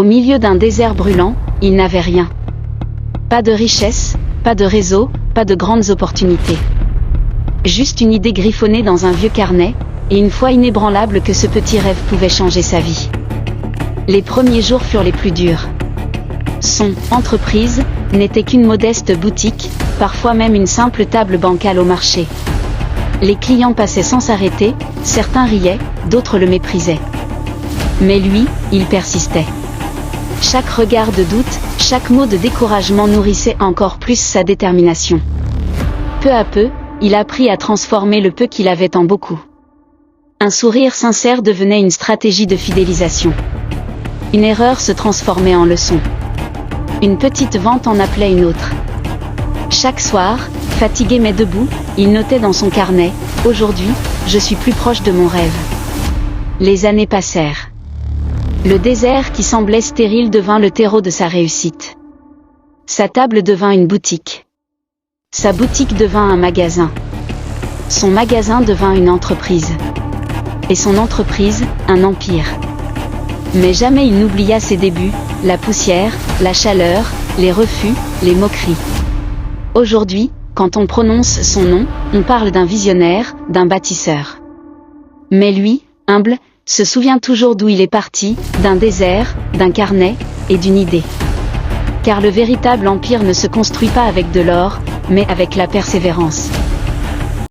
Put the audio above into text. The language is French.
Au milieu d'un désert brûlant, il n'avait rien. Pas de richesse, pas de réseau, pas de grandes opportunités. Juste une idée griffonnée dans un vieux carnet, et une foi inébranlable que ce petit rêve pouvait changer sa vie. Les premiers jours furent les plus durs. Son « entreprise » n'était qu'une modeste boutique, parfois même une simple table bancale au marché. Les clients passaient sans s'arrêter, certains riaient, d'autres le méprisaient. Mais lui, il persistait. Chaque regard de doute, chaque mot de découragement nourrissait encore plus sa détermination. Peu à peu, il apprit à transformer le peu qu'il avait en beaucoup. Un sourire sincère devenait une stratégie de fidélisation. Une erreur se transformait en leçon. Une petite vente en appelait une autre. Chaque soir, fatigué mais debout, il notait dans son carnet « Aujourd'hui, je suis plus proche de mon rêve ». Les années passèrent. Le désert qui semblait stérile devint le terreau de sa réussite. Sa table devint une boutique. Sa boutique devint un magasin. Son magasin devint une entreprise. Et son entreprise, un empire. Mais jamais il n'oublia ses débuts, la poussière, la chaleur, les refus, les moqueries. Aujourd'hui, quand on prononce son nom, on parle d'un visionnaire, d'un bâtisseur. Mais lui, humble, se souvient toujours d'où il est parti, d'un désert, d'un carnet, et d'une idée. Car le véritable empire ne se construit pas avec de l'or, mais avec la persévérance.